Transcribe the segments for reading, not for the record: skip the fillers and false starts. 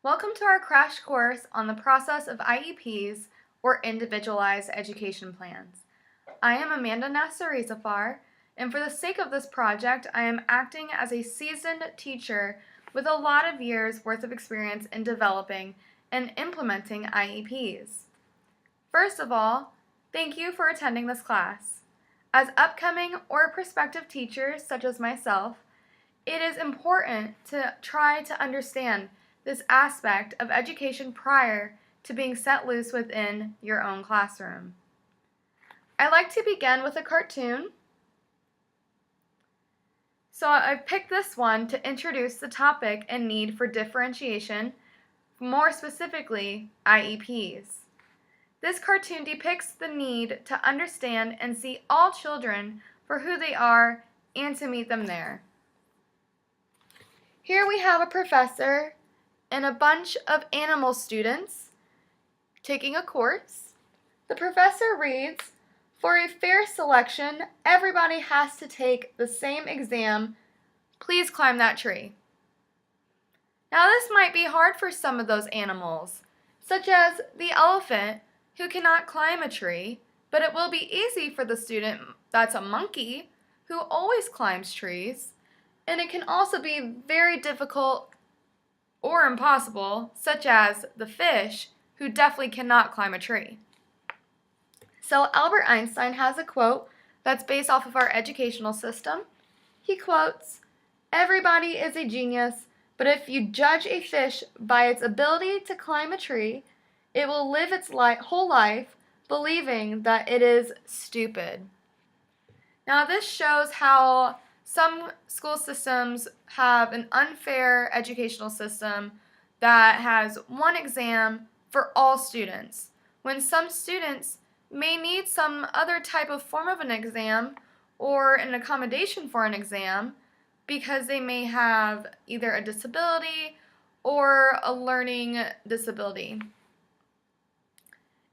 Welcome to our crash course on the process of IEPs, or Individualized Education Plans. I am Amanda Nassarizafar, and for the sake of this project, I am acting as a seasoned teacher with a lot of years worth of experience in developing and implementing IEPs. First of all, thank you for attending this class. As upcoming or prospective teachers, such as myself, it is important to try to understand this aspect of education prior to being set loose within your own classroom. I like to begin with a cartoon. So I've picked this one to introduce the topic and need for differentiation, more specifically IEPs. This cartoon depicts the need to understand and see all children for who they are and to meet them there. Here we have a professor and a bunch of animal students taking a course. The professor reads, "For a fair selection, everybody has to take the same exam. Please climb that tree." Now this might be hard for some of those animals, such as the elephant who cannot climb a tree, but it will be easy for the student that's a monkey who always climbs trees, and it can also be very difficult or impossible, such as the fish, who definitely cannot climb a tree. So Albert Einstein has a quote that's based off of our educational system. He quotes, "Everybody is a genius, but if you judge a fish by its ability to climb a tree, it will live its whole life believing that it is stupid." Now this shows how some school systems have an unfair educational system that has one exam for all students, when some students may need some other type of form of an exam or an accommodation for an exam because they may have either a disability or a learning disability.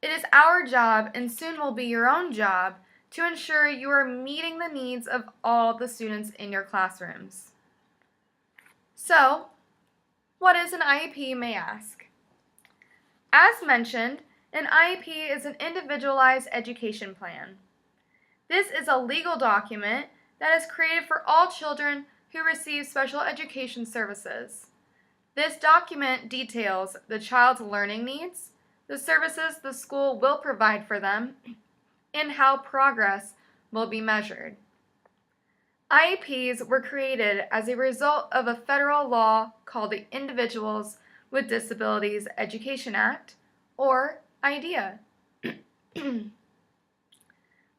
It is our job, and soon will be your own job, to ensure you are meeting the needs of all the students in your classrooms. So, what is an IEP, you may ask? As mentioned, an IEP is an individualized education plan. This is a legal document that is created for all children who receive special education services. This document details the child's learning needs, the services the school will provide for them, and how progress will be measured. IEPs were created as a result of a federal law called the Individuals with Disabilities Education Act, or IDEA.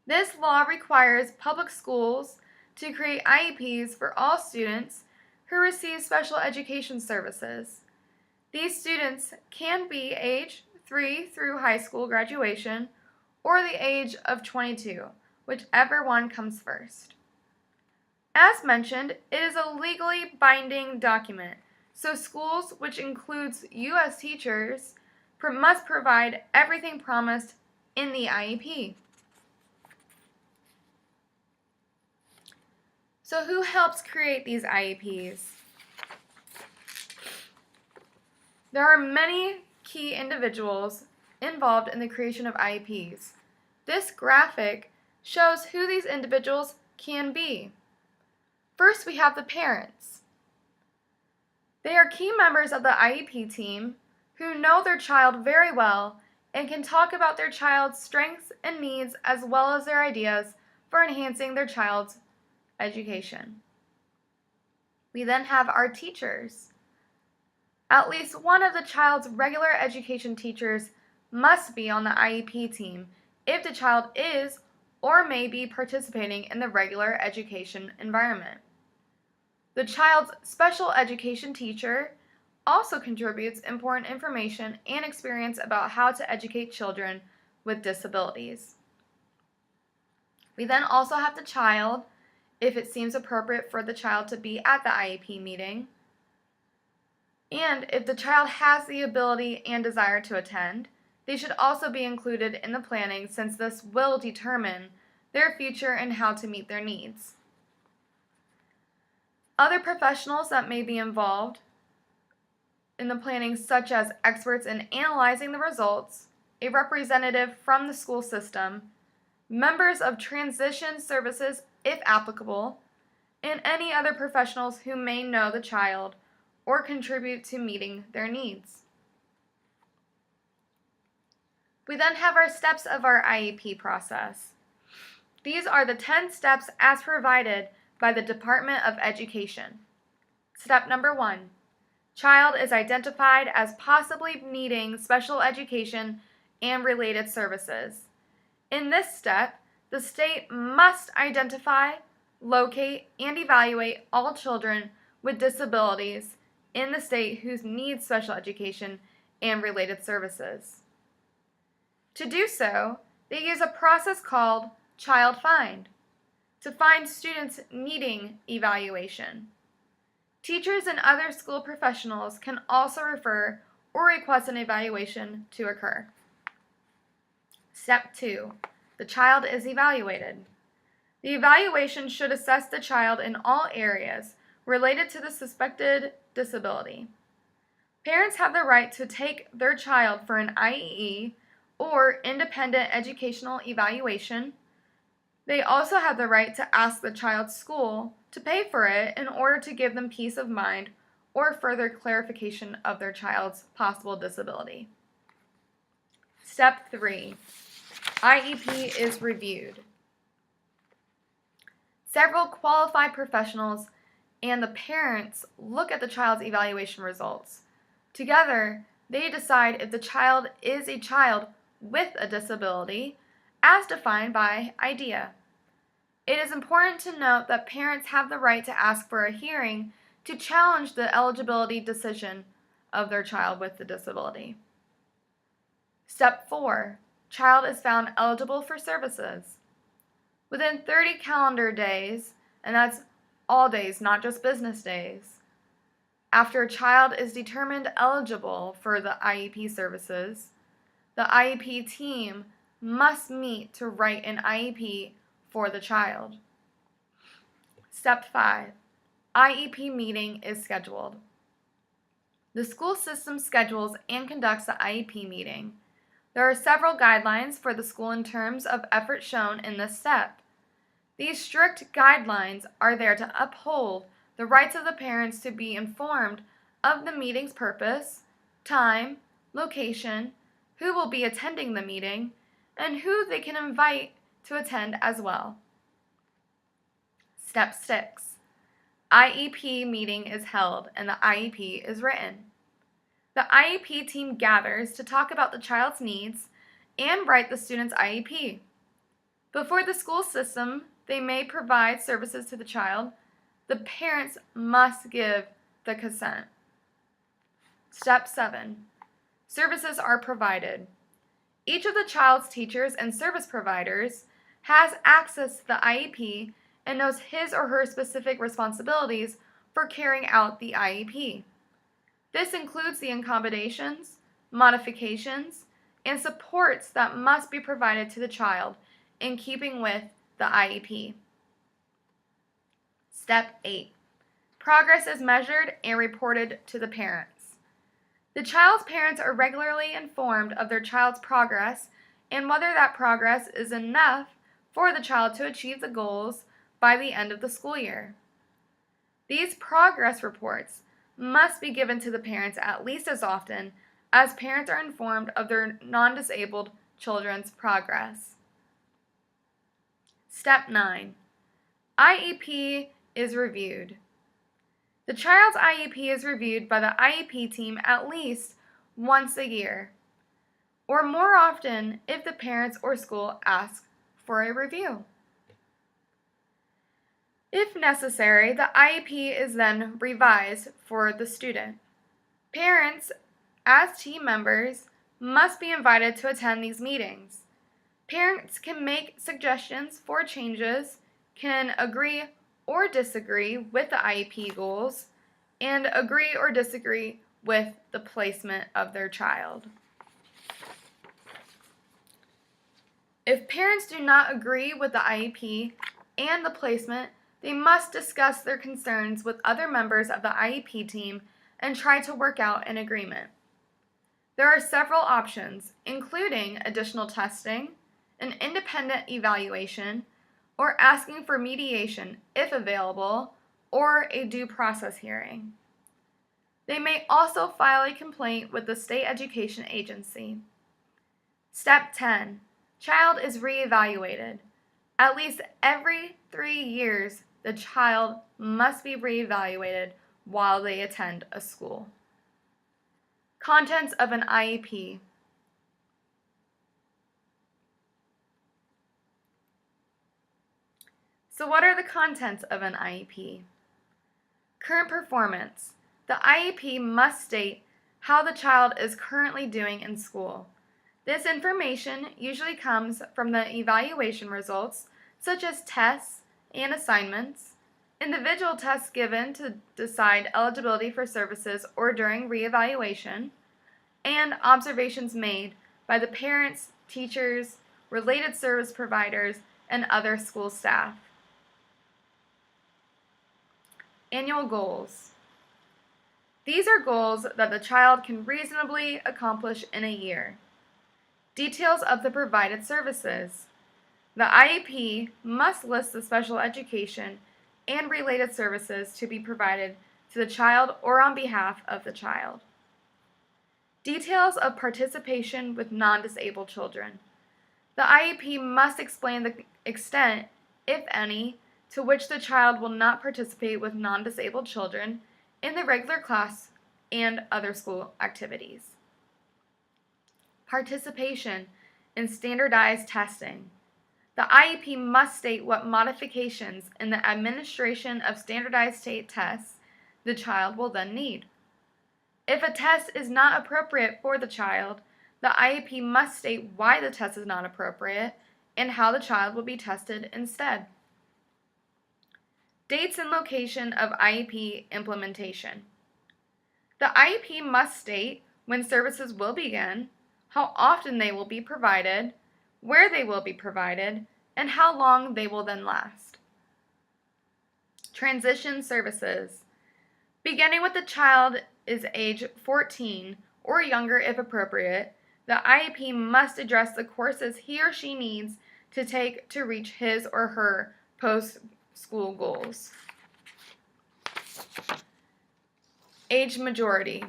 This law requires public schools to create IEPs for all students who receive special education services. These students can be age 3 through high school graduation, or the age of 22, whichever one comes first. As mentioned, it is a legally binding document, so schools, which includes you as teachers, must provide everything promised in the IEP. So who helps create these IEPs? There are many key individuals involved in the creation of IEPs. This graphic shows who these individuals can be. First, we have the parents. They are key members of the IEP team who know their child very well and can talk about their child's strengths and needs as well as their ideas for enhancing their child's education. We then have our teachers. At least one of the child's regular education teachers must be on the IEP team if the child is or may be participating in the regular education environment. The child's special education teacher also contributes important information and experience about how to educate children with disabilities. We then also have the child, if it seems appropriate for the child to be at the IEP meeting, and if the child has the ability and desire to attend, they should also be included in the planning, since this will determine their future and how to meet their needs. Other professionals that may be involved in the planning, such as experts in analyzing the results, a representative from the school system, members of transition services if applicable, and any other professionals who may know the child or contribute to meeting their needs. We then have our steps of our IEP process. These are the 10 steps as provided by the Department of Education. Step number 1. Child is identified as possibly needing special education and related services. In this step, the state must identify, locate, and evaluate all children with disabilities in the state who need special education and related services. To do so, they use a process called Child Find to find students needing evaluation. Teachers and other school professionals can also refer or request an evaluation to occur. Step 2. The child is evaluated. The evaluation should assess the child in all areas related to the suspected disability. Parents have the right to take their child for an IEE or independent educational evaluation. They also have the right to ask the child's school to pay for it in order to give them peace of mind or further clarification of their child's possible disability. Step 3. IEP is reviewed. Several qualified professionals and the parents look at the child's evaluation results. Together, they decide if the child is a child with a disability, as defined by IDEA. It is important to note that parents have the right to ask for a hearing to challenge the eligibility decision of their child with the disability. Step 4. Child is found eligible for services. Within 30 calendar days, and that's all days, not just business days, after a child is determined eligible for the IEP services, the IEP team must meet to write an IEP for the child. Step 5. IEP meeting is scheduled. The school system schedules and conducts the IEP meeting. There are several guidelines for the school in terms of effort shown in this step. These strict guidelines are there to uphold the rights of the parents to be informed of the meeting's purpose, time, location, who will be attending the meeting, and who they can invite to attend as well. Step 6. IEP meeting is held and the IEP is written. The IEP team gathers to talk about the child's needs and write the student's IEP. Before the school system, they may provide services to the child. The parents must give the consent. Step 7. Services are provided. Each of the child's teachers and service providers has access to the IEP and knows his or her specific responsibilities for carrying out the IEP. This includes the accommodations, modifications, and supports that must be provided to the child in keeping with the IEP. Step 8. Progress is measured and reported to the parents. The child's parents are regularly informed of their child's progress and whether that progress is enough for the child to achieve the goals by the end of the school year. These progress reports must be given to the parents at least as often as parents are informed of their non-disabled children's progress. Step 9. IEP is reviewed. The child's IEP is reviewed by the IEP team at least once a year, or more often if the parents or school ask for a review. If necessary, the IEP is then revised for the student. Parents, as team members, must be invited to attend these meetings. Parents can make suggestions for changes, can agree or disagree with the IEP goals, and agree or disagree with the placement of their child. If parents do not agree with the IEP and the placement, they must discuss their concerns with other members of the IEP team and try to work out an agreement. There are several options, including additional testing, an independent evaluation, or asking for mediation if available, or a due process hearing. They may also file a complaint with the state education agency. Step 10. Child is reevaluated. At least every 3 years, the child must be reevaluated while they attend a school. Contents of an IEP. So what are the contents of an IEP? Current performance. The IEP must state how the child is currently doing in school. This information usually comes from the evaluation results, such as tests and assignments, individual tests given to decide eligibility for services or during reevaluation, and observations made by the parents, teachers, related service providers, and other school staff. Annual goals. These are goals that the child can reasonably accomplish in a year. Details of the provided services. The IEP must list the special education and related services to be provided to the child or on behalf of the child. Details of participation with non-disabled children. The IEP must explain the extent, if any, to which the child will not participate with non-disabled children in the regular class and other school activities. Participation in standardized testing. The IEP must state what modifications in the administration of standardized state tests the child will then need. If a test is not appropriate for the child, the IEP must state why the test is not appropriate and how the child will be tested instead. Dates and location of IEP implementation. The IEP must state when services will begin, how often they will be provided, where they will be provided, and how long they will then last. Transition services. Beginning with the child is age 14 or younger if appropriate, the IEP must address the courses he or she needs to take to reach his or her post-school goals. Age majority.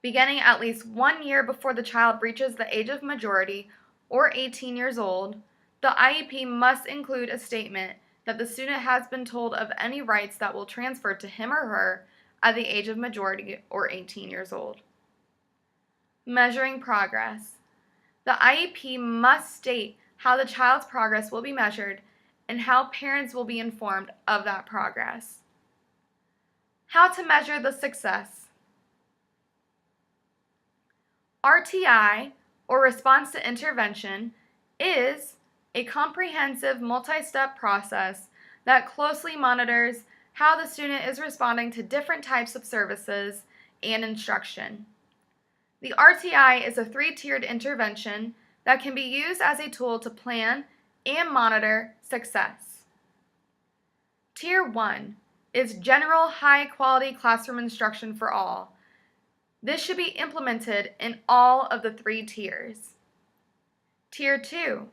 Beginning at least 1 year before the child reaches the age of majority or 18 years old, the IEP must include a statement that the student has been told of any rights that will transfer to him or her at the age of majority or 18 years old. Measuring progress. The IEP must state how the child's progress will be measured and how parents will be informed of that progress. How to measure the success. RTI, or Response to Intervention, is a comprehensive multi-step process that closely monitors how the student is responding to different types of services and instruction. The RTI is a 3-tiered intervention that can be used as a tool to plan and monitor success. Tier 1 is general high-quality classroom instruction for all. This should be implemented in all of the 3 tiers. Tier 2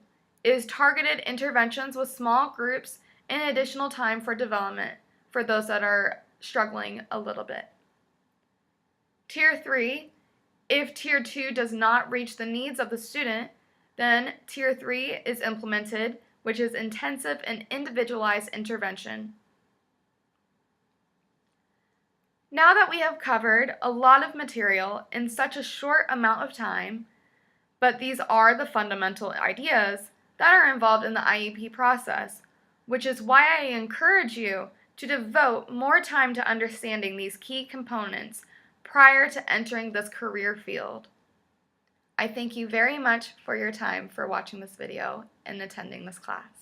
is targeted interventions with small groups and additional time for development for those that are struggling a little bit. Tier 3, if Tier 2 does not reach the needs of the student, then Tier 3 is implemented, which is intensive and individualized intervention. Now that we have covered a lot of material in such a short amount of time, but these are the fundamental ideas that are involved in the IEP process, which is why I encourage you to devote more time to understanding these key components prior to entering this career field. I thank you very much for your time for watching this video and attending this class.